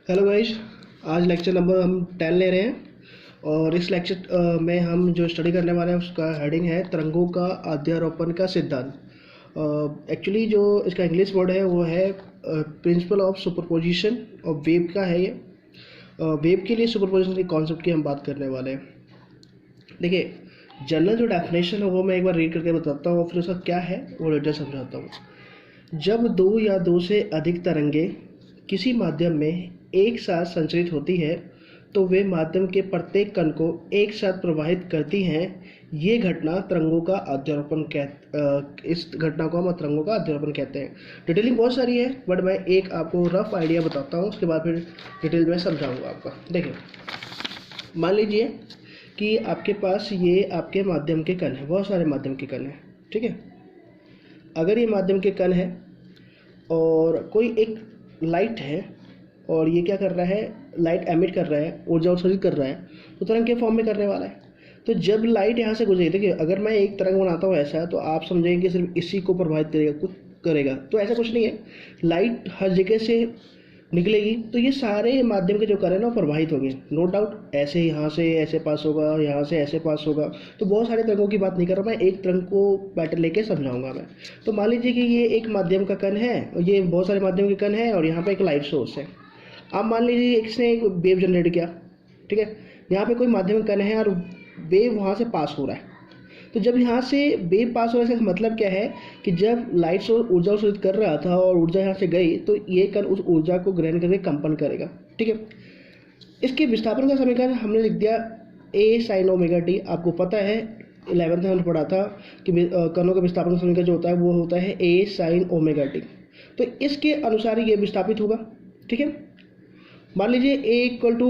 Hello guys. आज lecture number हम 10 ले रहे हैं और इस लेक्चर में हम जो स्टडी करने वाले हैं उसका हेडिंग है तरंगों का अध्यारोपण का सिद्धांत। एक्चुअली जो इसका इंग्लिश वर्ड है वो है प्रिंसिपल ऑफ सुपरपोजिशन और वेव का है ये। वेव के लिए सुपरपोजिशन के कॉन्सेप्ट की हम बात करने वाले हैं। देखिए, जनरल जो डेफिनेशन है वो मैं एक बार रीड करके बताता हूँ और फिर उसका क्या है वो डिटेल समझाता हूँ। जब दो या दो से अधिक तरंगे किसी माध्यम में एक साथ संचरित होती है तो वे माध्यम के प्रत्येक कण को एक साथ प्रवाहित करती हैं। ये घटना तरंगों का अध्यारोपण इस घटना को हम तरंगों का अध्यारोपण कहते हैं। डिटेलिंग बहुत सारी है बट मैं एक आपको रफ आइडिया बताता हूँ, उसके बाद फिर डिटेल में समझाऊंगा आपका। देखिए, मान लीजिए कि आपके पास ये आपके माध्यम के कण है, बहुत सारे माध्यम के कण हैं, ठीक है। अगर ये माध्यम के कण है और कोई एक लाइट है और ये क्या कर रहा है, लाइट एमिट कर रहा है, ऊर्जा उत्सर्जित कर रहा है, तो तरंग के फॉर्म में करने वाला है। तो जब लाइट यहाँ से गुजरेगी, देखिए अगर मैं एक तरंग बनाता हूँ ऐसा तो आप समझेंगे कि सिर्फ इसी को प्रभावित करेगा, कुछ करेगा, तो ऐसा कुछ नहीं है। लाइट हर जगह से निकलेगी तो ये सारे माध्यम के जो कण है ना प्रभावित होंगे, नो डाउट। ऐसे यहाँ से ऐसे पास होगा, यहाँ से ऐसे पास होगा। तो बहुत सारे तरंगों की बात नहीं कर रहा मैं, एक तरंग को पैटर्न लेके समझाऊंगा मैं। तो मान लीजिए कि ये एक माध्यम का कण है और ये बहुत सारे माध्यम के कण है और यहाँ पे एक लाइट सोर्स है। अब मान लीजिए इसने एक वेव जनरेट किया, ठीक है। यहाँ पे कोई माध्यम कण है और वेव वहाँ से पास हो रहा है। तो जब यहाँ से वेव पास हो रहा है इसका मतलब क्या है कि जब लाइट सोर्स ऊर्जा उत्सर्जित कर रहा था और ऊर्जा यहाँ से गई तो ये कण उस ऊर्जा को ग्रहण करके कंपन करेगा, ठीक है। इसके विस्थापन का समीकरण हमने लिख दिया ए साइन ओमेगा टी। आपको पता है 11th में हमने पढ़ा था कि कणों का विस्थापन का समीकरण जो होता है वो होता है ए साइन ओमेगा टी। तो इसके अनुसार ये विस्थापित होगा, ठीक है। मान लीजिए ए इक्वल टू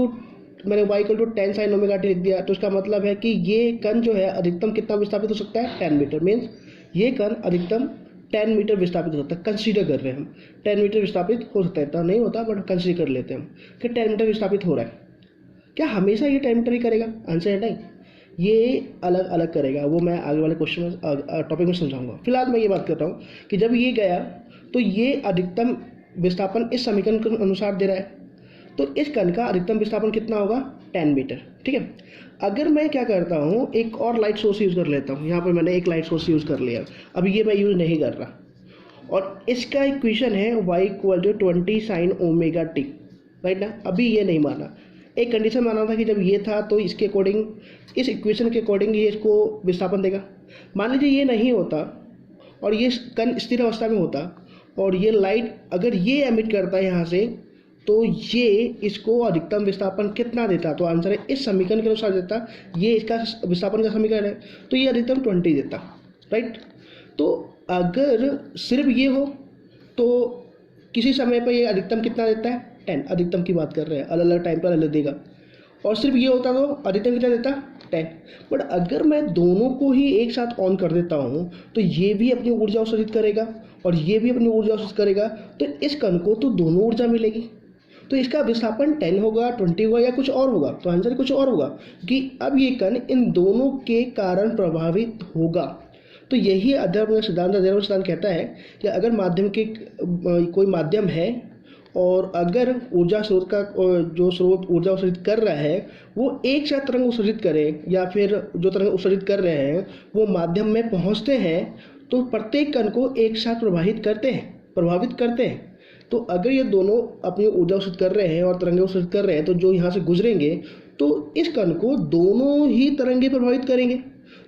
मैंने y equal to 10 sine omega t लिख दिया, तो इसका मतलब है कि ये कण जो है अधिकतम कितना विस्थापित हो सकता है, 10 मीटर। मीन्स ये कण अधिकतम 10 मीटर विस्थापित हो सकता है। कंसीडर कर रहे हैं हम 10 मीटर विस्थापित हो सकता है, इतना नहीं होता बट कंसीडर कर लेते हैं हम कि 10 मीटर विस्थापित हो रहा है। क्या हमेशा ये 10 मीटर ही करेगा? आंसर है नहीं, ये अलग अलग करेगा। वो मैं आगे वाले क्वेश्चन में टॉपिक में समझाऊंगा। फिलहाल मैं ये बात कर रहा हूँ कि जब ये गया तो ये अधिकतम विस्थापन इस समीकरण के अनुसार दे रहा है, तो इस कण का अधिकतम विस्थापन कितना होगा, 10 मीटर, ठीक है। अगर मैं क्या करता हूँ, एक और लाइट सोर्स यूज़ कर लेता हूँ। यहाँ पर मैंने एक लाइट सोर्स यूज़ कर लिया, अभी ये मैं यूज़ नहीं कर रहा और इसका इक्वेशन है y equal to 20 sine omega t, right ना। अभी ये नहीं माना, एक कंडीशन माना था कि जब ये था तो इसके अकॉर्डिंग, इस इक्वेशन के अकॉर्डिंग ये इसको विस्थापन देगा। मान लीजिए ये नहीं होता और ये कण स्थिर अवस्था में होता और ये लाइट अगर ये एमिट करता है यहाँ से, तो ये इसको अधिकतम विस्थापन कितना देता, तो आंसर है इस समीकरण के अनुसार देता। ये इसका विस्थापन का समीकरण है तो ये अधिकतम 20 देता, राइट। तो अगर सिर्फ ये हो तो किसी समय पर ये अधिकतम कितना देता है, 10। अधिकतम की बात कर रहे हैं, अलग अलग टाइम पर अलग देगा। और सिर्फ ये होता तो अधिकतम कितना देता, 10। बट अगर मैं दोनों को ही एक साथ ऑन कर देता हूँ तो ये भी अपनी ऊर्जा उत्सर्जित करेगा और ये भी अपनी ऊर्जा उत्सर्जित करेगा, तो इस कण को तो दोनों ऊर्जा मिलेगी। तो इसका विस्थापन 10 होगा, 20 होगा या कुछ और होगा, तो आंसर कुछ और होगा कि अब ये कण इन दोनों के कारण प्रभावित होगा। तो यही अध्यारोपण सिद्धांत कहता है कि अगर माध्यम के कोई माध्यम है और अगर ऊर्जा स्रोत का जो स्रोत ऊर्जा उत्सर्जित कर रहा है वो एक साथ तरंग उत्सर्जित करे या फिर जो तरंग उत्सर्जित कर रहे हैं वो माध्यम में पहुंचते हैं तो प्रत्येक कण को एक साथ प्रभावित करते हैं। तो अगर ये दोनों अपनी ऊर्जा उत्सर्जित कर रहे हैं और तरंगे उत्सर्जित कर रहे हैं तो जो यहाँ से गुजरेंगे तो इस कण को दोनों ही तरंगे प्रभावित करेंगे।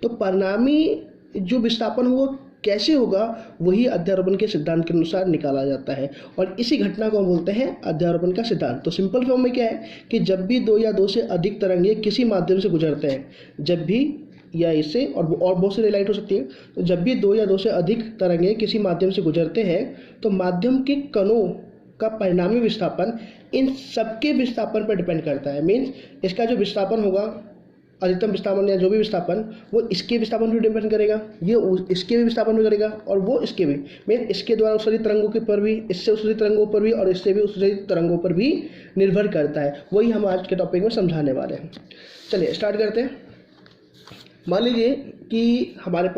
तो परिणामी जो विस्थापन वो कैसे होगा वही अध्यारोपण के सिद्धांत के अनुसार निकाला जाता है और इसी घटना को हम बोलते हैं अध्यारोपण का सिद्धांत। तो सिंपल फॉर्म में क्या है कि जब भी दो या दो से अधिक तरंगे किसी माध्यम से गुजरते हैं, जब भी या इससे और बहुत सी लाइट हो सकती है, तो जब भी दो या दो से अधिक तरंगे किसी माध्यम से गुजरते हैं तो माध्यम के कणों का परिणामी विस्थापन इन सबके विस्थापन पर डिपेंड करता है। मीन्स इसका जो विस्थापन होगा, अधिकतम विस्थापन या जो भी विस्थापन, वो इसके विस्थापन पर डिपेंड करेगा, ये इसके भी विस्थापन पर करेगा और वो इसके भी। मीन इसके द्वारा उत्सर्जित तरंगों के पर भी, इससे उत्सर्जित तरंगों पर भी और इससे भी उत्सर्जित तरंगों पर भी निर्भर करता है। वही हम आज के टॉपिक में समझाने वाले हैं। चलिए स्टार्ट करते हैं। मान लीजिए कि हमारे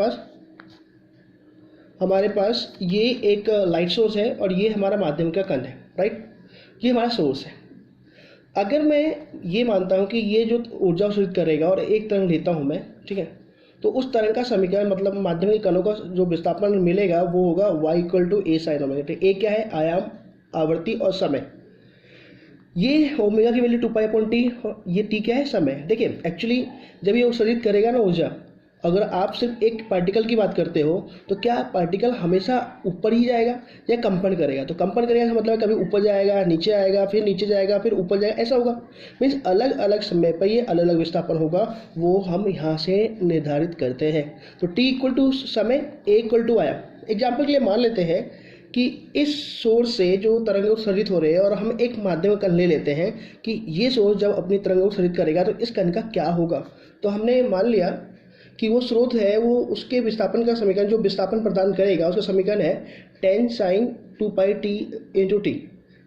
पास ये एक लाइट सोर्स है और ये हमारा माध्यम का कण है, राइट। ये हमारा सोर्स है। अगर मैं ये मानता हूँ कि ये जो ऊर्जा अवशोषित करेगा और एक तरंग लेता हूँ मैं, ठीक है, तो उस तरंग का समीकरण मतलब माध्यमिक कणों का जो विस्थापन मिलेगा वो होगा y equal to A sine omega. A क्या है? आयाम, आवृत्ति और समय। ये ओमेगा की वैल्यू 2 पाई अपॉन टी, ये टी क्या है? समय। देखिए एक्चुअली जब ये उत्सर्जित करेगा ना ऊर्जा, अगर आप सिर्फ एक पार्टिकल की बात करते हो तो क्या पार्टिकल हमेशा ऊपर ही जाएगा या कंपन करेगा? तो कंपन करेगा का मतलब कभी ऊपर जाएगा, नीचे आएगा, फिर नीचे जाएगा, फिर ऊपर जाएगा, ऐसा होगा। मीन्स अलग अलग समय पर ये अलग अलग विस्थापन होगा, वो हम यहाँ से निर्धारित करते हैं। तो टी इक्वल टू समय, ए इक्वल टू आयाम। एग्जाम्पल के लिए मान लेते हैं कि इस सोर्स से जो तरंग उत्सर्जित हो रहे हैं और हम एक माध्यम कण ले लेते हैं कि ये सोर्स जब अपनी तरंग उत्सर्जित करेगा तो इस कण का क्या होगा। तो हमने मान लिया कि वो स्रोत है, वो उसके विस्थापन का समीकरण जो विस्थापन प्रदान करेगा उसका समीकरण है tan sin 2 pi T into T,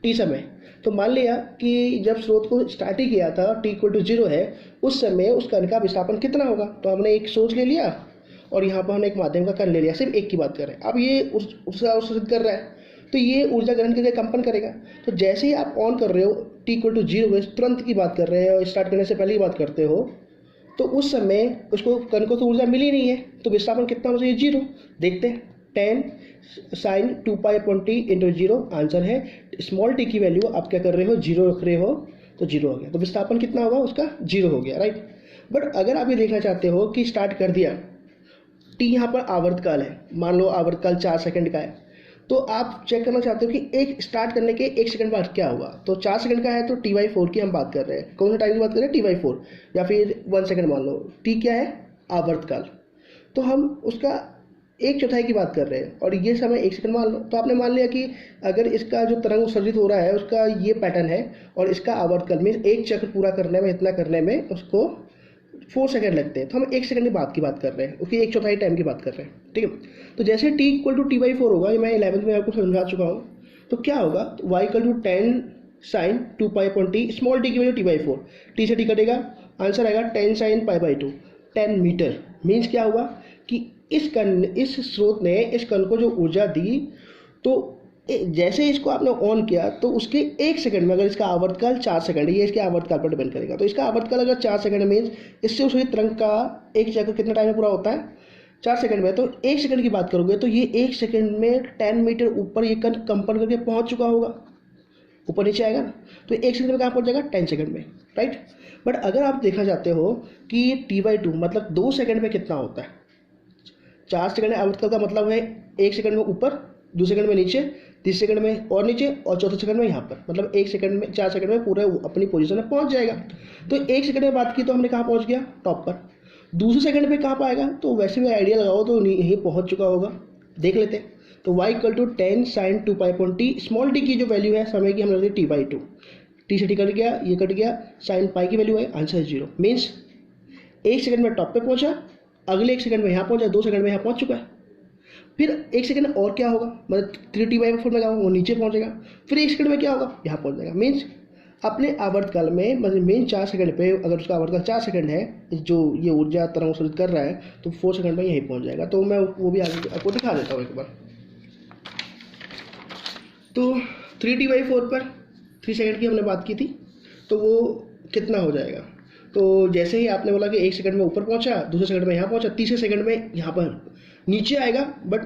T समय। तो मान लिया कि जब स्रोत को स्टार्ट ही किया था टी इक्वल टू 0 है, उस समय उस कण का विस्थापन कितना होगा। तो हमने एक सोर्स ले लिया और यहाँ पर हमने एक माध्यम का कण ले लिया, सिर्फ एक की बात कर रहे हैं। अब ये ऊर्जा अवशोषित कर रहा है तो ये ऊर्जा ग्रहण करके कंपन करेगा। तो जैसे ही आप ऑन कर रहे हो टी इक्वल टू 0 है, तुरंत की बात कर रहे हैं और स्टार्ट करने से पहले ही बात करते हो, तो उस समय उसको कण को तो ऊर्जा मिली नहीं है, तो विस्थापन कितना होना चाहिए? 0। देखते हैं, tan sin 2 pi upon T into 0 answer है। स्मॉल टी की वैल्यू आप क्या कर रहे हो? 0 रख रहे हो, तो 0 हो गया। तो विस्थापन कितना होगा उसका? 0 हो गया, राइट। बट अगर आप ये देखना चाहते हो कि स्टार्ट कर दिया, टी यहाँ पर आवर्तकाल है, मान लो आवर्तकाल 4 सेकंड का है, तो आप चेक करना चाहते हो कि एक स्टार्ट करने के 1 सेकंड बाद क्या होगा। तो 4 सेकंड का है तो T/4 की हम बात कर रहे हैं। कौन सा टाइम की बात कर रहे हैं? T/4, या फिर 1 सेकंड मान लो। टी क्या है? आवर्तकाल। तो हम उसका 1/4 की बात कर रहे हैं और ये समय 1 सेकंड मान लो। तो आपने मान लिया कि अगर इसका जो तरंग उत्सर्जित हो रहा है उसका ये पैटर्न है और इसका आवर्तकाल मीन्स एक चक्र पूरा करने में, इतना करने में उसको 4 सेकंड लगते हैं। तो हम 1 सेकंड की बात कर रहे हैं, उसकी 1/4 टाइम की बात कर रहे हैं, ठीक है। तो जैसे टी इक्वल टू T/4 होगा, ये मैं 11th में आपको समझा चुका हूँ। तो क्या होगा? y equal to tan sin 2 pi upon t, small t की वैल्यू T/4, टी से टी कटेगा, आंसर आएगा tan sin π/2, 10 मीटर। मीन्स क्या हुआ कि इस स्रोत ने इस कण को जो ऊर्जा दी, तो जैसे इसको आपने ऑन किया तो उसके 1 सेकंड में, अगर इसका आवर्तकाल 4 सेकंड है, ये इसके आवर्तकाल पर डिपेंड करेगा, तो इसका आवर्तकाल अगर 4 सेकंड मीन्स इससे उस तरंग का एक चक्र कितना टाइम में पूरा होता है? 4 सेकंड में। तो 1 सेकंड की बात करोगे तो ये 1 सेकंड में 10 मीटर ऊपर ये कण कंपन करके पहुंच चुका होगा, ऊपर नीचे आएगा ना। तो 1 सेकंड में कहाँ पहुंच जाएगा? 10 सेकंड में, राइट। बट अगर आप देखना चाहते हो कि T/2 मतलब 2 सेकंड में कितना होता है, 4 सेकंड आवर्तकाल का मतलब है 1 सेकंड में ऊपर, 2 सेकंड में नीचे, 3 सेकंड में और नीचे, और 4थे सेकंड में यहाँ पर, मतलब 1 सेकंड में 4 सेकंड में पूरा अपनी पोजीशन में पहुँच जाएगा। तो 1 सेकंड में बात की तो हमने कहाँ पहुँच गया? टॉप पर। दूसरे सेकंड में कहाँ पाएगा? तो वैसे भी आइडिया लगाओ तो यहीं पहुँच चुका होगा, देख लेते हैं। तो y equal to tan sin 2 pi upon t, small t की जो वैल्यू है समय की हम रखते हैं T/2, टी से टी कट गया, ये कट गया, साइन पाई की वैल्यू है, आंसर है 0। मीन्स 1 सेकंड में टॉप पे पहुंचा, अगले 1 सेकंड में यहाँ पहुंचा, 2 सेकंड में यहाँ पहुंच चुका है। फिर 1 सेकंड में और क्या होगा? मतलब 3T/4 में जाऊँगा वो नीचे पहुंचेगा, फिर 1 सेकंड में क्या होगा? यहाँ पहुंच जाएगा। मीन्स अपने आवर्तकाल में, मतलब मेन 4 सेकंड पे अगर उसका आवर्तकाल 4 सेकंड है, जो ये ऊर्जा तरंग उत्सर्जित कर रहा है, तो 4 सेकंड में यहीं पहुंच जाएगा। तो मैं वो भी आगे आपको दिखा देता हूँ एक बार। तो 3T/4 पर 3 सेकंड की हमने बात की थी, तो वो कितना हो जाएगा? तो जैसे ही आपने बोला कि 1 सेकंड में ऊपर पहुंचा, दूसरे सेकंड में यहाँ पहुंचा, तीसरे सेकंड में यहाँ पर नीचे आएगा, बट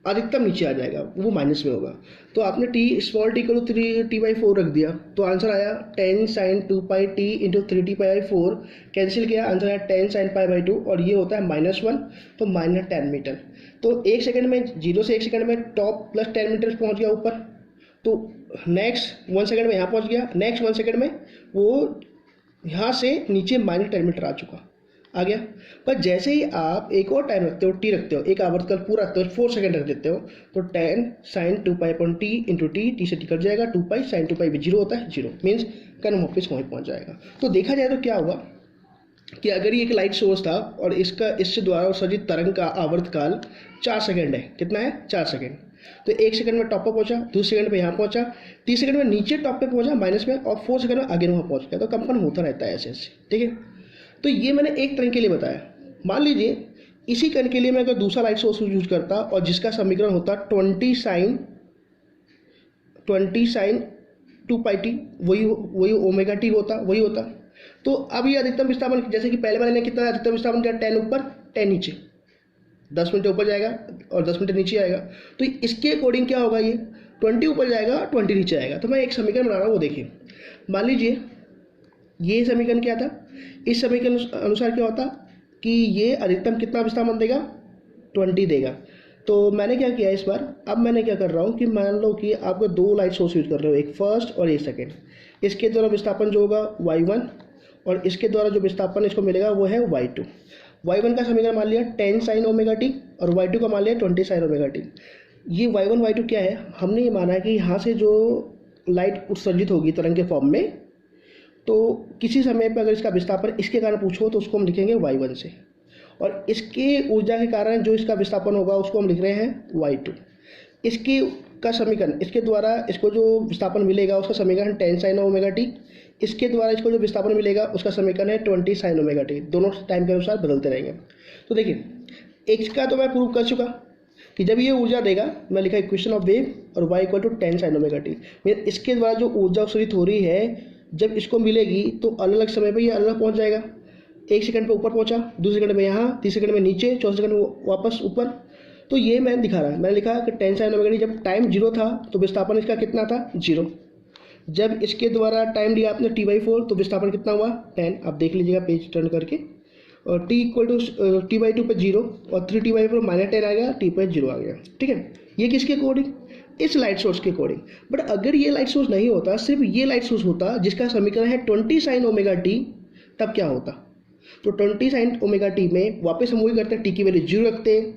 अधिकतम नीचे आ जाएगा, वो माइनस में होगा। तो आपने टी स्मॉल टी को 3T/4 रख दिया, तो आंसर आया tan sin 2 pi T into 3T/4, cancel किया, आंसर आया tan sin π/2, और ये होता है -1, तो -10 मीटर। तो 1 सेकंड में 0 से 1 सेकंड में टॉप प्लस 10 मीटर पहुँच गया ऊपर, तो नेक्स्ट 1 सेकंड में यहाँ पहुँच गया, नेक्स्ट 1 सेकंड में वो यहाँ से नीचे -10 मीटर आ चुका, आ गया। पर जैसे ही आप एक और टाइम रखते हो, टी रखते हो, एक आवर्तकाल पूरा रखते हो, 4 सेकंड रख देते हो, तो tan sin 2 पाई/टी इंटू टी से टी कट जाएगा, 2 पाई sin 2 पाई भी 0 होता है, 0 मीन्स कण वापस वहीं पहुँच जाएगा। तो देखा जाए तो क्या होगा कि अगर ये एक लाइट सोर्स था और इससे द्वारा उत्सर्जित तरंग का आवर्तकाल 4 सेकंड है, कितना है? 4 सेकंड। तो 1 सेकंड में टॉप पर पहुंचा, दूसरे सेकंड में यहाँ पहुंचा, 30 सेकंड में नीचे टॉप पे पहुंचा माइनस में, और 4 सेकंड में आगे वहाँ पहुंच गया। तो कंपन होता रहता है ऐसे ऐसे, ठीक है। तो ये मैंने एक तरंग के लिए बताया। मान लीजिए इसी कण के लिए मैं अगर दूसरा लाइट सोर्स यूज करता और जिसका समीकरण होता 20 sin 2πt, वही ओमेगा टी होता, वही होता। तो अब ये अधिकतम विस्थापन, जैसे कि पहले मैंने कितना अधिकतम विस्थापन किया, 10 ऊपर 10 नीचे, 10 मीटर ऊपर जाएगा और 10 मीटर नीचे आएगा। तो इसके अकॉर्डिंग क्या होगा, ये 20 ऊपर जाएगा 20 नीचे आएगा। तो मैं एक समीकरण बना रहा हूँ, वो देखिए। मान लीजिए ये समीकरण क्या था, इस समीकरण अनुसार क्या होता कि ये अधिकतम कितना विस्थापन देगा, 20 देगा। तो मैंने क्या किया इस बार, अब मैंने क्या कर रहा हूँ कि मान लो कि आपको 2 लाइट सोर्स यूज कर रहे हो, एक फर्स्ट और एक सेकेंड। इसके द्वारा विस्थापन जो होगा y1 और इसके द्वारा जो विस्थापन इसको मिलेगा वो है y2। y1 का समीकरण मान लिया 10 sin ओमेगा टी और y2 का मान लिया 20 sin ओमेगा टी। ये y1 y2 क्या है, हमने ये माना है कि यहाँ से जो लाइट उत्सर्जित होगी तरंग के फॉर्म में, तो किसी समय पर अगर इसका विस्थापन इसके कारण पूछो तो उसको हम लिखेंगे y1 से, और इसके ऊर्जा के कारण जो इसका विस्थापन होगा उसको हम लिख रहे हैं y2। इसकी का समीकरण, इसके द्वारा इसको जो विस्थापन मिलेगा उसका समीकरण 10 sin ओमेगा टी, इसके द्वारा इसको जो विस्थापन मिलेगा उसका समीकरण है 20 sin ओमेगा टी। दोनों टाइम के अनुसार बदलते रहेंगे। तो देखिए एक्स का तो मैं प्रूव कर चुका कि जब ये ऊर्जा देगा, मैं लिखा इक्वेशन ऑफ वेव और y equal to 10 sin omega t. इसके द्वारा जो ऊर्जा उत्सर्जित हो रही है जब इसको मिलेगी तो अलग अलग समय पर ये अलग पहुँच जाएगा। 1 सेकंड पे ऊपर पहुंचा, दूसरे सेकंड में यहाँ, तीसरे सेकंड में नीचे, चौथे सेकंड में वापस ऊपर। तो ये मैंने दिखा रहा है, मैंने लिखा कि 10 sin ओमेगा टी, जब टाइम 0 था तो विस्थापन इसका कितना था, 0। जब इसके द्वारा टाइम दिया आपने t/4 तो विस्थापन कितना हुआ, 10। आप देख लीजिएगा पेज टर्न करके, और t इक्वल टू t/2 पे 0 और 3t/4 -10 आ गया, t पे 0 आ गया। ठीक है, ये किसके अकॉर्डिंग, इस लाइट सोर्स के अकॉर्डिंग। बट अगर ये लाइट सोर्स नहीं होता, सिर्फ ये लाइट सोर्स होता जिसका समीकरण है 20 sin ओमेगा टी, तब क्या होता। तो 20 sin ओमेगा टी में वापस हम वही करते हैं, टी की वैल्यू 0 रखते हैं,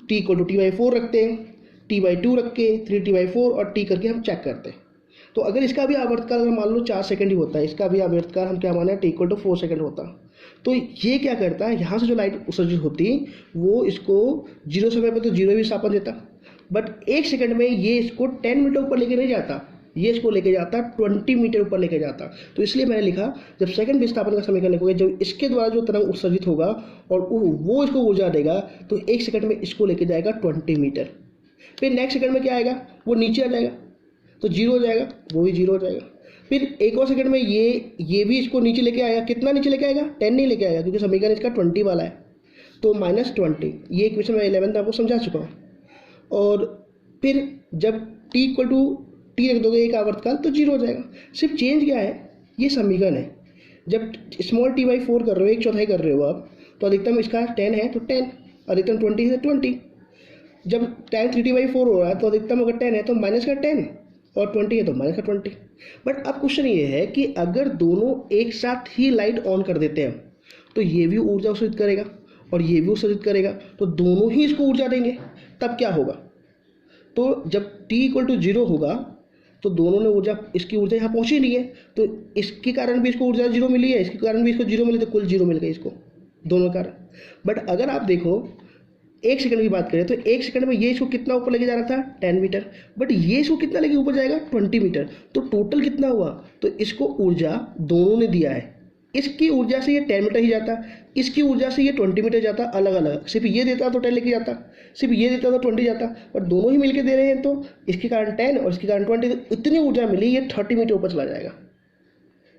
टी इक्वल टू t/4 रखते हैं, t/2 रख के 3t/4 और t करके हम चेक करते हैं। तो अगर इसका भी आवर्तकाल अगर मान लो 4 सेकंड ही होता है, इसका भी आवर्तकाल हम क्या माने, t इक्वल टू 4 सेकंड होता। तो ये क्या करता है, यहाँ से जो लाइट उत्सर्जित होती वो इसको 0 समय पर तो 0 विस्थापन देता, बट 1 सेकंड में ये इसको 10 मीटर ऊपर लेके नहीं जाता, ये इसको लेके जाता 20 मीटर ऊपर लेके जाता। तो इसलिए मैंने लिखा जब सेकंड विस्थापन का समीकरण लिखोगे, जब इसके द्वारा जो तरंग उत्सर्जित होगा और वो इसको ऊर्जा देगा, तो 1 सेकंड में इसको लेके जाएगा 20 मीटर। फिर नेक्स्ट सेकंड में क्या आएगा, वो नीचे आ जाएगा तो 0 हो जाएगा, वो भी 0 हो जाएगा। फिर एक और सेकंड में ये भी इसको नीचे लेके आएगा, कितना नीचे लेके आएगा, 10 नहीं लेके आएगा क्योंकि समीकरण इसका 20 वाला है, तो -20। ये इक्वेशन मैं 11th आपको समझा चुका हूँ। और फिर जब t इक्वल टू टी रख दोगे एक आवर्तकाल तो 0 हो जाएगा। सिर्फ चेंज क्या है, ये समीकरण है। जब स्मॉल t/4 कर रहे हो, 1/4 कर रहे हो आप, तो अधिकतम इसका 10 है तो 10, अधिकतम 20 है 20। जब टाइम 3t/4 हो रहा है तो अधिकतम अगर 10 है तो माइनस का 10 और 20 है तो माइनस का 20। बट अब क्वेश्चन ये है कि अगर दोनों एक साथ ही लाइट ऑन कर देते हैं तो ये भी ऊर्जा उत्सर्जित करेगा और ये भी उत्सर्जित करेगा, तो दोनों ही इसको ऊर्जा देंगे, तब क्या होगा। तो जब t इक्वल टू 0 होगा तो दोनों ने ऊर्जा, इसकी ऊर्जा यहाँ पहुँची नहीं है तो इसके कारण भी इसको ऊर्जा 0 मिली है, इसके कारण भी इसको 0 मिली, तो कुल 0 मिल गई इसको, दोनों कारण। बट अगर आप देखो 1 सेकंड की बात करें तो 1 सेकंड में ये इसको कितना ऊपर लेके जा रहा था, 10 मीटर, बट ये इसको कितना लेके ऊपर जाएगा, 20 मीटर। तो टोटल कितना हुआ, तो इसको ऊर्जा दोनों ने दिया है। इसकी ऊर्जा से ये 10 मीटर ही जाता, इसकी ऊर्जा से ये 20 मीटर जाता, अलग अलग। सिर्फ ये देता तो 10 लेके जाता, सिर्फ ये देता तो 20 जाता, पर दोनों ही मिलके दे रहे हैं तो इसके कारण 10 और इसके कारण 20, तो इतनी ऊर्जा मिली, ये 30 मीटर ऊपर चला जाएगा।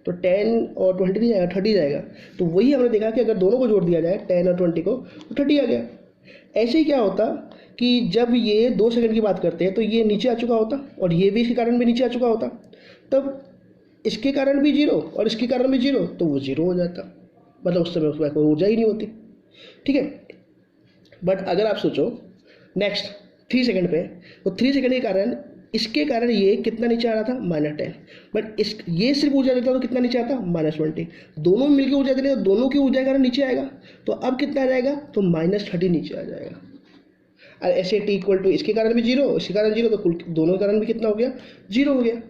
तो 10 और 20 नहीं जाएगा, 30 जाएगा। तो वही हमने देखा कि अगर दोनों को जोड़ दिया जाए 10 और 20 को तो 30 आ गया। ऐसे ही क्या होता कि जब ये 2 सेकंड की बात करते हैं तो ये नीचे आ चुका होता और ये भी इसके कारण भी नीचे आ चुका होता, तब इसके कारण भी 0 और इसके कारण भी 0, तो वो 0 हो जाता, मतलब उस समय उसमें कोई ऊर्जा ही नहीं होती। ठीक है, बट अगर आप सोचो नेक्स्ट 3 सेकंड पे, तो 3 सेकंड के कारण इसके कारण ये कितना नीचे आ रहा था, -10, बट ये सिर्फ ऊर्जा देता तो कितना नीचे आता, -20। दोनों मिलकर ऊर्जा दे रहे तो दोनों की ऊर्जा के कारण नीचे आएगा, तो अब कितना आ जाएगा, तो -30 नीचे आ जाएगा। और ऐसे t इक्वल टू इसके कारण भी 0, इसके कारण 0, तो कुल दोनों के कारण भी कितना हो गया, 0 हो गया।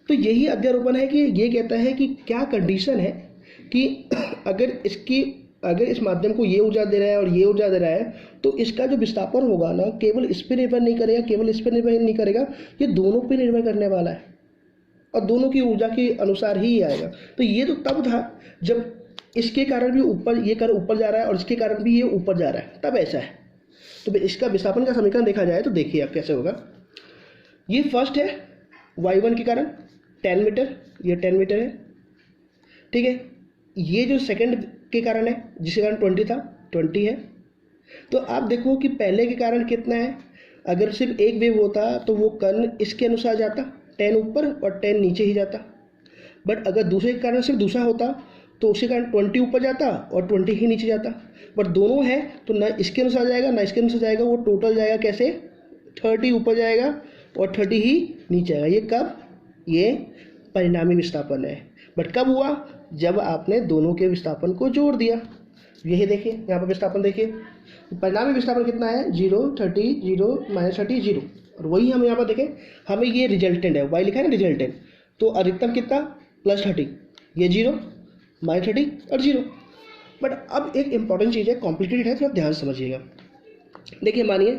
तो यही अध्यारोपण है कि ये कहता है कि क्या कंडीशन है कि अगर इस माध्यम को ये ऊर्जा दे रहा है और ये ऊर्जा दे रहा है, तो इसका जो विस्थापन होगा ना, केवल इस पर निर्भर नहीं करेगा, केवल इस पर निर्भर नहीं करेगा, ये दोनों पे निर्भर करने वाला है और दोनों की ऊर्जा के अनुसार ही आएगा। तो ये तो तब था जब इसके कारण भी ऊपर, ये कर ऊपर जा रहा है और इसके कारण भी ये ऊपर जा रहा है, तब ऐसा है। तो इसका विस्थापन का समीकरण देखा जाए तो देखिए आप कैसे होगा। ये फर्स्ट है y1 के कारण, 10 मीटर, ये 10 मीटर है, ठीक है। ये जो सेकंड के कारण है जिसके कारण 20 था, 20 है। तो आप देखो कि पहले के कारण कितना है, अगर सिर्फ एक वेव होता तो वो कर्ण इसके अनुसार जाता, 10 ऊपर और 10 नीचे ही जाता। बट अगर दूसरे के कारण सिर्फ दूसरा होता तो उसके कारण 20 ऊपर जाता और 20 ही नीचे जाता। बट दोनों है तो ना इसके अनुसार जाएगा ना इसके अनुसार जाएगा, वो टोटल जाएगा कैसे, 30 ऊपर जाएगा और 30 ही नीचे आएगा। ये कब, ये परिणामी विस्थापन है। बट कब हुआ, जब आपने दोनों के विस्थापन को जोड़ दिया। यही देखिए यहाँ पर विस्थापन देखिए, परिणामी विस्थापन कितना है, 0, 30, 0, -30, 0। और वही हम यहाँ पर देखें, हमें ये रिजल्टेंट है, वाई लिखा है ना रिजल्टेंट, तो अधिकतम कितना, +30, ये 0, -30 और 0। बट अब एक इंपॉर्टेंट चीज़ है, कॉम्प्लिकेटेड है, थोड़ा ध्यान से समझिएगा। देखिए मानिए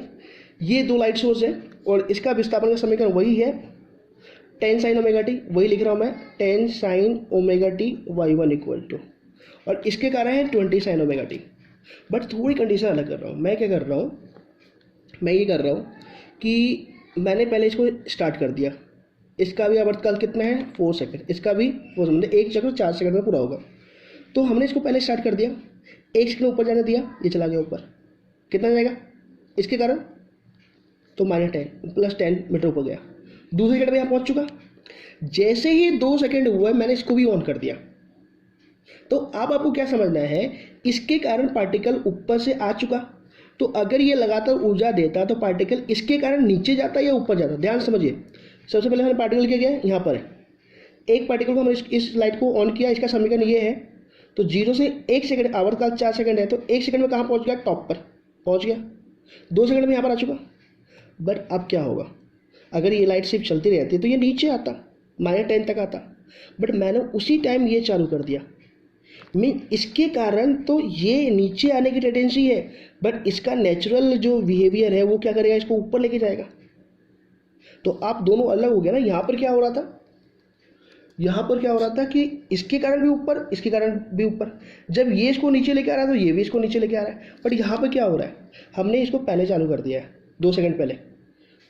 ये दो लाइट सोर्स है और इसका विस्थापन का समीकरण वही है, 10 sin ω t, वही लिख रहा हूँ मैं, 10 sin ω t y1 = और इसके कारण है 20 sin ω t। बट थोड़ी कंडीशन अलग कर रहा हूँ। मैं क्या कर रहा हूँ, मैं ये कर रहा हूँ कि मैंने पहले इसको स्टार्ट कर दिया, इसका भी आवर्तकाल कितना है, 4 सेकंड, इसका भी 4 सेकंड, मतलब एक चक्र 4 सेकंड में पूरा होगा। तो हमने इसको पहले स्टार्ट कर दिया, 1 सेकंड ऊपर जाने दिया, ये चला गया ऊपर, कितना जाएगा इसके कारण, तो -10 + 10 मीटर ऊपर गया। दूसरे सेकंड में यहाँ पहुँच चुका। जैसे ही 2 सेकंड हुआ मैंने इसको भी ऑन कर दिया। तो अब आपको क्या समझना है, इसके कारण पार्टिकल ऊपर से आ चुका, तो अगर ये लगातार ऊर्जा देता तो पार्टिकल इसके कारण नीचे जाता या ऊपर जाता, ध्यान समझिए। सबसे पहले हमने पार्टिकल क्या किया, यहाँ पर है, एक पार्टिकल को हमने इस लाइट को ऑन किया, इसका समीकरण ये है। तो 0 से 1 सेकंड, आवर्तकाल 4 सेकंड है, तो 1 सेकंड में कहाँ पहुँच गया, टॉप पर पहुँच गया, 2 सेकंड में यहाँ पर आ चुका। बट अब क्या होगा, अगर ये लाइट सिर्फ चलती रहती तो ये नीचे आता, -10 तक आता। बट मैंने उसी टाइम ये चालू कर दिया, इसके कारण तो ये नीचे आने की टेंडेंसी है, बट इसका नेचुरल जो बिहेवियर है वो क्या करेगा, इसको ऊपर लेके जाएगा। तो आप दोनों अलग हो गया ना। यहाँ पर क्या हो रहा था, यहाँ पर क्या हो रहा था कि इसके कारण भी ऊपर, इसके कारण भी ऊपर। जब ये इसको नीचे लेके आ रहा है तो ये भी इसको नीचे लेके आ रहा है। बट यहाँ पर क्या हो रहा है, हमने इसको पहले चालू कर दिया है 2 सेकंड पहले,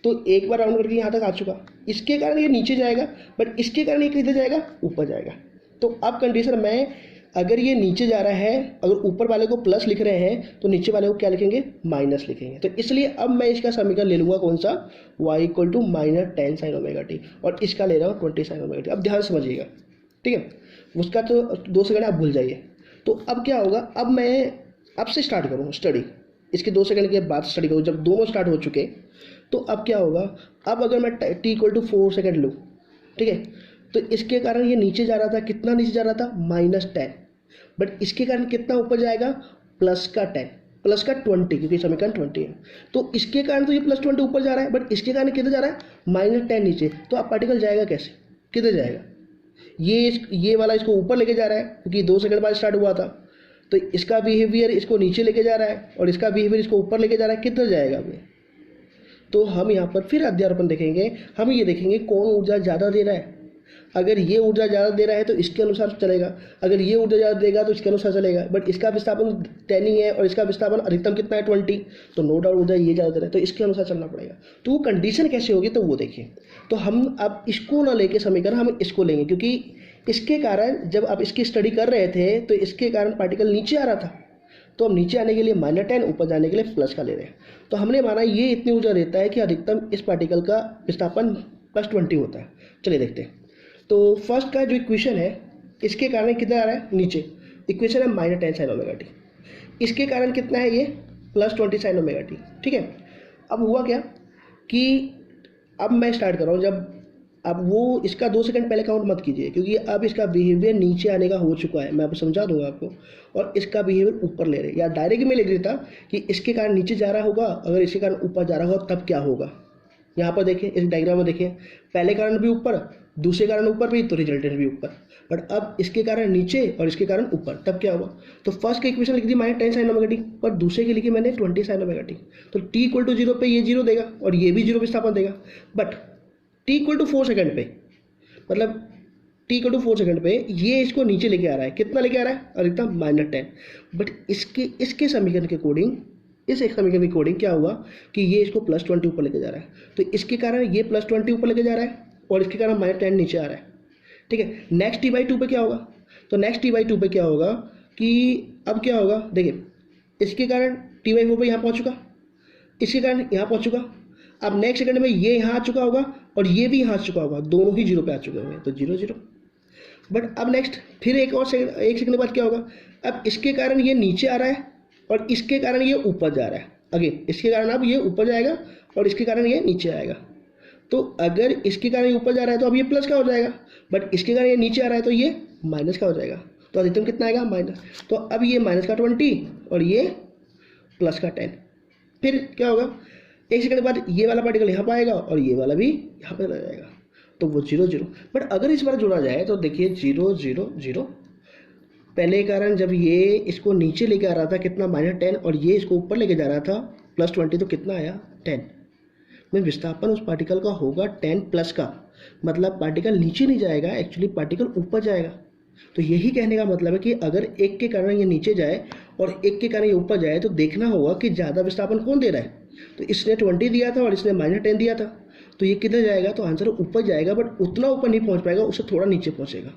तो एक बार राउंड करके यहाँ तक आ चुका, इसके कारण ये नीचे जाएगा, बट इसके कारण ये किधर जाएगा, ऊपर जाएगा। तो अब कंडीशन में, अगर ये नीचे जा रहा है, अगर ऊपर वाले को प्लस लिख रहे हैं तो नीचे वाले को क्या लिखेंगे, माइनस लिखेंगे। तो इसलिए अब मैं इसका समीकरण ले लूँगा कौन सा, y = -10 sin ω t, और इसका ले रहा हूँ 20 sin ω t। अब ध्यान समझिएगा, ठीक है। उसका तो 2 सेकंड आप भूल जाइए। तो अब क्या होगा, अब मैं अब से स्टार्ट करूँ स्टडी, इसके 2 सेकंड के बाद स्टडी करूँ, जब दोनों स्टार्ट हो चुके। तो अब क्या होगा, अब अगर मैं t = 4 सेकंड लूँ, ठीक है, तो इसके कारण ये नीचे जा रहा था, कितना नीचे जा रहा था, -10। बट इसके कारण कितना ऊपर जाएगा, +10, +20, क्योंकि समीकरण 20 है। तो इसके कारण तो ये +20 ऊपर जा रहा है, बट इसके कारण किधर जा रहा है, -10 नीचे। तो अब पार्टिकल जाएगा कैसे, किधर जाएगा, ये वाला इसको ऊपर लेके जा रहा है क्योंकि 2 सेकंड बाद स्टार्ट हुआ था, तो इसका बिहेवियर इसको नीचे लेके जा रहा है और इसका बिहेवियर इसको ऊपर लेके जा रहा है, किधर जाएगा अभी। तो हम यहाँ पर फिर अध्यारोपण देखेंगे, हम ये देखेंगे कौन ऊर्जा ज़्यादा दे रहा है। अगर ये ऊर्जा ज़्यादा दे रहा है तो इसके अनुसार चलेगा, अगर ये ऊर्जा ज़्यादा देगा तो इसके अनुसार चलेगा। बट इसका विस्थापन 10 ही है और इसका विस्थापन अधिकतम कितना है, 20, तो नो डाउट ऊर्जा ये ज़्यादा दे रहा है, तो इसके अनुसार चलना पड़ेगा। तो वो कंडीशन कैसे होगी तो वो देखिए। तो हम अब इसको ना लेके समीकरण, हम इसको लेंगे, क्योंकि इसके कारण जब आप इसकी स्टडी कर रहे थे तो इसके कारण पार्टिकल नीचे आ रहा था, तो हम नीचे आने के लिए -10, ऊपर जाने के लिए प्लस का ले रहे हैं। तो हमने माना ये इतनी ऊर्जा देता है कि अधिकतम इस पार्टिकल का विस्थापन +20 होता है। चलिए देखते हैं। तो फर्स्ट का जो इक्वेशन है, इसके कारण कितना आ रहा है, नीचे इक्वेशन है -10 sin ω t, इसके कारण कितना है ये, +20 sin ω t, ठीक है। अब हुआ क्या कि अब मैं स्टार्ट कर रहा हूँ, जब अब वो इसका 2 सेकंड पहले काउंट मत कीजिए, क्योंकि अब इसका बिहेवियर नीचे आने का हो चुका है, मैं आपको समझा दूंगा आपको, और इसका बिहेवियर ऊपर ले रहे, या डायरेक्ट में लिख देता कि इसके कारण नीचे जा रहा होगा, अगर इसके कारण ऊपर जा रहा होगा तब क्या होगा। यहाँ पर देखिए, इस डायग्राम में देखिए, पहले कारण भी ऊपर, दूसरे कारण ऊपर भी, तो रिजल्टेंट भी ऊपर। बट अब इसके कारण नीचे और इसके कारण ऊपर, तब क्या हुआ। तो फर्स्ट का इक्वेशन लिख दी -10 sin ω t, पर दूसरे के लिखी मैंने 20 sin ω t। तो t = 0 पे ये 0 देगा और ये भी 0 विस्थापन देगा। बट t = 4 सेकंड पे, मतलब t = 4 सेकंड पे ये इसको नीचे लेके आ रहा है, कितना लेके आ रहा है, अधिकतम -10। बट इसके समीकरण के अकॉर्डिंग, इस एक समीकरण के अकॉर्डिंग क्या हुआ कि ये इसको +20 ऊपर लेके जा रहा है, तो इसके कारण ये +20 ऊपर लेके जा रहा है और इसके कारण -10 नीचे आ रहा है। ठीक है। नेक्स्ट टी बाई टू पे क्या होगा, तो नेक्स्ट टी बाई टू पे क्या होगा कि अब क्या होगा, देखिए इसके कारण टी बाई फोर पे यहाँ पहुँच चुका, इसके कारण यहाँ पहुँच चुका। अब नेक्स्ट सेकंड में ये यहाँ आ चुका होगा और ये भी यहाँ आ चुका होगा, दोनों ही जीरो पे आ चुके होंगे, तो जीरो जीरो। बट अब नेक्स्ट फिर एक सेकंड बाद क्या होगा, अब इसके कारण ये नीचे आ रहा है और इसके कारण ये ऊपर जा रहा है। अगेन इसके कारण अब ये ऊपर जाएगा और इसके कारण ये नीचे आएगा। तो अगर इसके कारण ये ऊपर जा रहा है तो अब ये प्लस का हो जाएगा, बट इसके कारण ये नीचे आ रहा है तो ये माइनस का हो जाएगा। तो अधिकतम कितना आएगा, माइनस। तो अब ये माइनस का 20 और ये प्लस का 10। फिर क्या होगा, एक सेकंड बाद ये वाला पार्टिकल यहाँ पर आएगा और ये वाला भी यहाँ पर आ जाएगा, तो वो जीरो जीरो। बट अगर इस बार जोड़ा जाए तो देखिए जीरो जीरो जीरो। पहले कारण जब ये इसको नीचे लेके आ रहा था कितना, -10, और ये इसको ऊपर लेके जा रहा था +20, तो कितना आया 10 में विस्थापन उस पार्टिकल का होगा 10 प्लस का, मतलब पार्टिकल नीचे नहीं जाएगा, एक्चुअली पार्टिकल ऊपर जाएगा। तो यही कहने का मतलब है कि अगर एक के कारण ये नीचे जाए और एक के कारण ये ऊपर जाए तो देखना होगा कि ज़्यादा विस्थापन कौन दे रहा है। तो इसने 20 दिया था और इसने -10 दिया था, तो ये किधर जाएगा, तो आंसर ऊपर जाएगा, बट उतना ऊपर नहीं पहुंच पाएगा, उससे थोड़ा नीचे पहुंचेगा।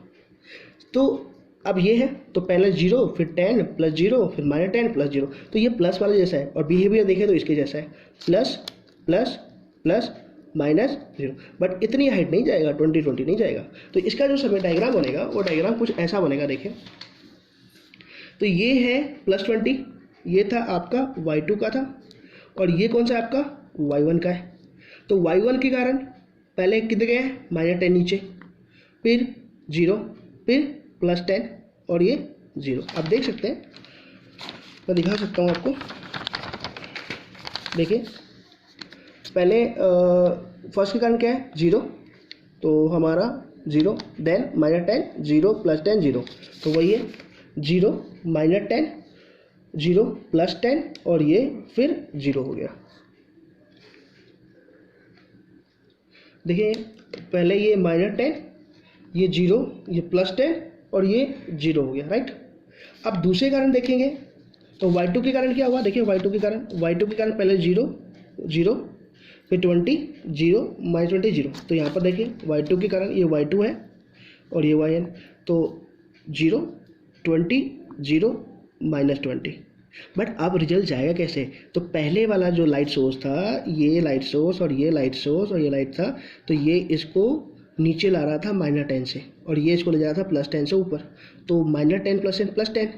तो अब ये है, तो पहले 0 फिर 10 प्लस 0 फिर -10 प्लस 0, तो ये प्लस वाला जैसा है, और बिहेवियर देखें तो इसके जैसा है, प्लस प्लस प्लस -0, बट इतनी हाइट नहीं जाएगा, 20 नहीं जाएगा। तो इसका जो समय डायग्राम बनेगा वो डायग्राम कुछ ऐसा बनेगा, देखें। तो ये है +20, ये था आपका y2 का था, और ये कौन सा आपका y1 का है। तो y1 के कारण पहले कितने गए, -10 नीचे, फिर 0, फिर +10 और ये 0। आप देख सकते हैं, मैं दिखा सकता हूँ आपको, देखिए पहले फर्स्ट के कारण क्या है 0, तो हमारा 0, देन -10 0 +10 0, तो वही है 0 -10 0 +10 और ये फिर 0 हो गया। देखिए पहले ये -10, ये 0, ये +10 और ये 0 हो गया, राइट। अब दूसरे कारण देखेंगे तो y2 के कारण क्या हुआ, देखिए y2 के कारण पहले 0 0 फिर 20 0 -20 0, तो यहाँ पर देखिए y2 के कारण ये y2 है और ये yn, तो 0 20 0 -20। बट अब रिजल्ट जाएगा कैसे, तो पहले वाला जो लाइट सोर्स था, ये लाइट सोर्स और ये लाइट सोर्स और ये लाइट था, तो ये इसको नीचे ला रहा था -10 से और ये इसको ले जा रहा था +10 से ऊपर, तो -10 + 10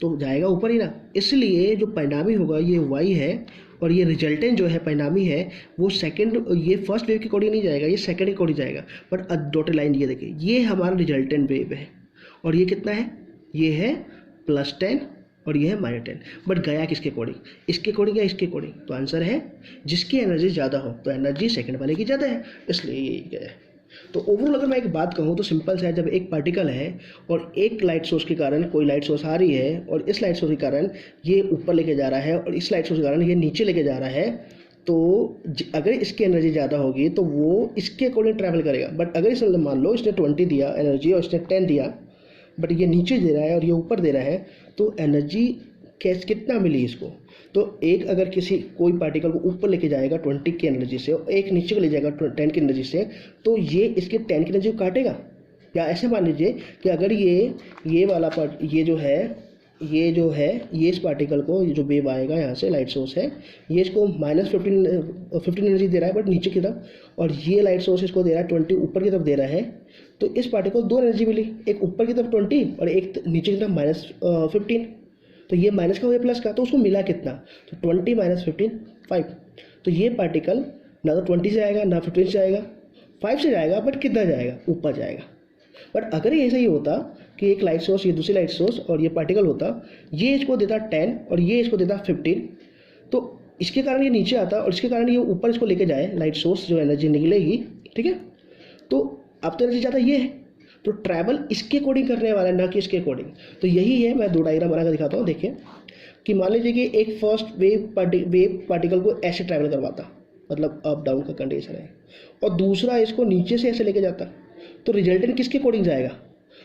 तो जाएगा ऊपर ही ना। इसलिए जो परिणामी होगा ये y है और ये रिजल्टेंट जो है परिणामी है वो सेकंड, ये फर्स्ट वेव के अकॉर्डिंग नहीं जाएगा, ये सेकंड के अकॉर्डिंग जाएगा। बट डॉटेड लाइन ये देखिए, ये हमारा रिजल्टेंट वेव है और ये कितना है, ये है +10 और ये है -10। बट गया किसके अकॉर्डिंग, इसके अकॉर्डिंग या इसके अकॉर्डिंग, तो आंसर है जिसकी एनर्जी ज़्यादा हो, तो एनर्जी सेकंड वाले की ज़्यादा है, इसलिए ये गया है। तो ओवरऑल अगर मैं एक बात कहूँ तो सिंपल सा है, जब एक पार्टिकल है और एक लाइट सोर्स के कारण कोई लाइट सोर्स आ रही है और इस लाइट सोर्स के कारण ये ऊपर लेके जा रहा है और इस लाइट सोर्स के कारण ये नीचे लेके जा रहा है, तो अगर इसकी एनर्जी ज़्यादा होगी तो वो इसके अकॉर्डिंग ट्रैवल करेगा। बट अगर इसने मान लो इसने 20 दिया एनर्जी और इसने 10 दिया, बट ये नीचे दे रहा है और ये ऊपर दे रहा है, तो एनर्जी कितना मिली इसको, तो एक अगर कोई पार्टिकल को ऊपर लेके जाएगा 20 की एनर्जी से और एक नीचे को ले जाएगा 10 की एनर्जी से, तो ये इसके 10 की एनर्जी को काटेगा। या ऐसे मान लीजिए कि अगर ये वाला पार्ट, ये जो है ये इस पार्टिकल को, ये जो वेव आएगा यहाँ से लाइट सोर्स है, ये इसको -15 एनर्जी दे रहा है बट नीचे की तरफ, और ये लाइट सोर्स इसको दे रहा है 20 ऊपर की तरफ दे रहा है, तो इस पार्टिकल को 2 एनर्जी मिली, एक ऊपर की तरफ 20 और एक नीचे की तरफ -15, तो ये माइनस का हो गया प्लस का, तो उसको मिला कितना, तो 20 - 15 5। तो ये पार्टिकल ना तो 20 से आएगा ना 15 से आएगा, 5 से जाएगा, बट कितना जाएगा, ऊपर जाएगा। बट अगर ये ऐसा ही होता कि एक लाइट सोर्स, ये दूसरी लाइट सोर्स और ये पार्टिकल होता, ये इसको देता 10 और ये इसको देता 15, तो इसके कारण ये नीचे आता और इसके कारण ये ऊपर इसको लेके जाए, लाइट सोर्स जो एनर्जी निकलेगी, ठीक है। तो अब तो एनर्जी ज़्यादा ये है, तो ट्रैवल इसके अकॉर्डिंग करने वाला है ना कि इसके अकॉर्डिंग। तो यही है, मैं 2 डायग्राम बनाकर दिखाता हूँ। देखिए कि मान लीजिए कि एक फर्स्ट वेव पार्टिकल को ऐसे ट्रैवल करवाता, मतलब अप डाउन का कंडीशन है, और दूसरा इसको नीचे से ऐसे लेके जाता, तो रिजल्टेंट किसके अकॉर्डिंग जाएगा,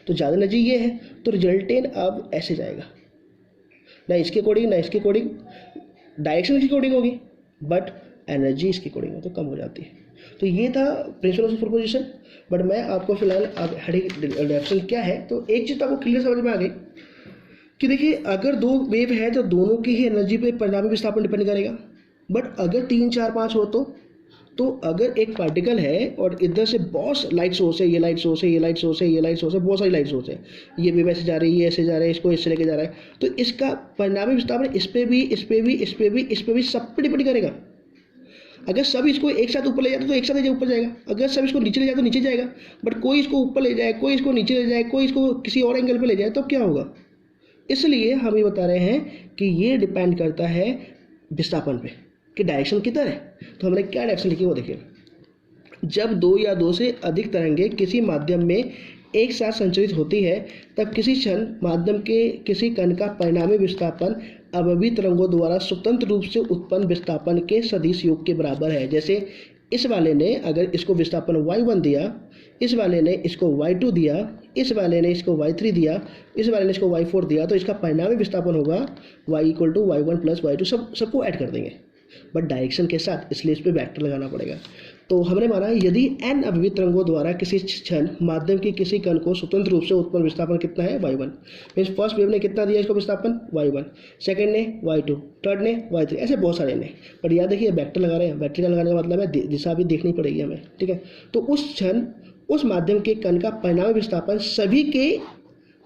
तो ज़्यादा एनर्जी ये है, तो रिजल्टेंट अब ऐसे जाएगा, ना इसके अकॉर्डिंग ना इसके अकॉर्डिंग, डायरेक्शन इसके अकॉर्डिंग होगी बट एनर्जी इसके अकॉर्डिंग हो तो कम हो जाती है। तो ये था प्रिंसिपल ऑफ सुपरपोजिशन। बट मैं आपको फिलहाल अब हेडिंग डायरेक्शन क्या है, तो एक चीज़ तो आपको क्लियर समझ में आ गई कि देखिए अगर दो वेव है तो दोनों की ही एनर्जी पे परिणामी विस्थापन डिपेंड करेगा। बट अगर 3 4 5 हो तो अगर एक पार्टिकल है और इधर से बहुत लाइट सोर्स है, ये लाइट सोर्स है, ये लाइट सोर्स है, ये लाइट सोर्स है, बहुत सारी लाइट सोर्स है, ये वेव ऐसे जा रही है, ये ऐसे जा रहा है, इसको इससे लेके जा रहा है, तो इसका परिणामी विस्थापन इस पे भी, इस पे भी, इस पे भी, इस पे भी, सब पे डिपेंड करेगा। अगर सब इसको एक साथ ऊपर ले जाते तो एक साथ ऊपर जाएगा, अगर सब इसको नीचे ले जाए तो नीचे जाएगा। बट कोई इसको ऊपर ले जाए, कोई इसको नीचे ले जाए, कोई इसको किसी और एंगल पे ले जाए, तो क्या होगा? इसलिए हम ये बता रहे हैं कि ये डिपेंड करता है विस्थापन पे कि डायरेक्शन किधर है। तो हमने क्या डायरेक्शन लिखी वो देखिए। जब दो या दो से अधिक तरंगें किसी माध्यम में एक साथ संचरित होती है तब किसी क्षण माध्यम के किसी कण का परिणामी विस्थापन अवयवी तरंगों द्वारा स्वतंत्र रूप से उत्पन्न विस्थापन के सदिश योग के बराबर है। जैसे इस वाले ने अगर इसको विस्थापन y1 दिया, इस वाले ने इसको y2 दिया, इस वाले ने इसको y3 दिया, इस वाले ने इसको y4 दिया, तो इसका परिणामी विस्थापन होगा y = y1 + y2, सबको ऐड कर देंगे बट डायरेक्शन के साथ, इसलिए इस पर वेक्टर लगाना पड़ेगा। तो हमने माना यदि n अवयवी तरंगों द्वारा किसी क्षण माध्यम की किसी कण को स्वतंत्र रूप से उत्पन्न विस्थापन कितना है y1, मीन्स फर्स्ट वेव ने कितना दिया इसको विस्थापन y1, सेकंड ने y2, थर्ड ने y3, ऐसे बहुत सारे ने। पर याद देखिए वेक्टर लगा रहे हैं, वेक्टर का लगाने का मतलब है दिशा भी देखनी पड़ेगी हमें, ठीक है। तो उस क्षण उस माध्यम के कण का परिणामी विस्थापन सभी के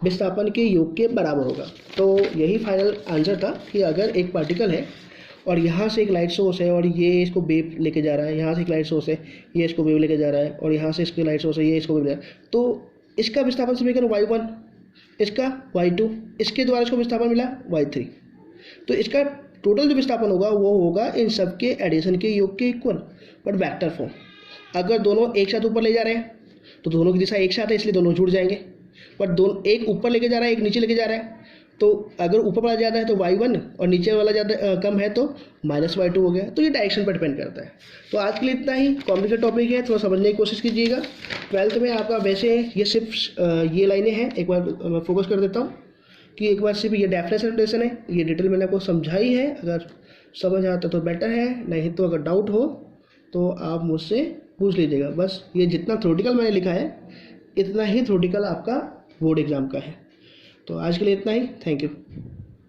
विस्थापन के योग के बराबर होगा। तो यही फाइनल आंसर था कि अगर एक पार्टिकल है और यहाँ से एक लाइट सोर्स है और ये इसको वेव लेके जा रहा है, यहाँ से एक लाइट सोर्स है, ये इसको वेव लेके जा रहा है, और यहाँ से इसकी लाइट सोर्स है, ये इसको वेव ले जा रहा है, तो इसका विस्थापन समीकरण y1, इसका y2, इसके द्वारा इसको विस्थापन मिला y3। तो इसका टोटल जो विस्थापन होगा वो होगा इन सब के एडिशन के योग के इक्वल, बट वेक्टर फॉर्म। अगर दोनों एक साथ ऊपर ले जा रहे हैं तो दोनों की दिशा एक साथ है, इसलिए दोनों जुड़ जाएंगे। बट दोनों, एक ऊपर लेके जा रहा है, एक नीचे लेके जा रहा है, तो अगर ऊपर वाला ज़्यादा है तो y1 और नीचे वाला ज़्यादा कम है तो -y2 हो गया। तो ये डायरेक्शन पर डिपेंड करता है। तो आज के लिए इतना ही, कॉम्प्लिकेटेड टॉपिक है, थोड़ा समझने की कोशिश कीजिएगा। 12th में आपका वैसे ये सिर्फ ये लाइनें हैं, एक बार मैं फोकस कर देता हूँ कि एक बार सिर्फ ये डेफिनेशन रिलेशन है, ये डिटेल मैंने आपको समझाई है। अगर समझ आता तो बेटर है, नहीं तो अगर डाउट हो तो आप मुझसे पूछ लीजिएगा। बस ये जितना थ्योरेटिकल मैंने लिखा है इतना ही थ्योरेटिकल आपका बोर्ड एग्जाम का है। तो आज के लिए इतना ही, थैंक यू।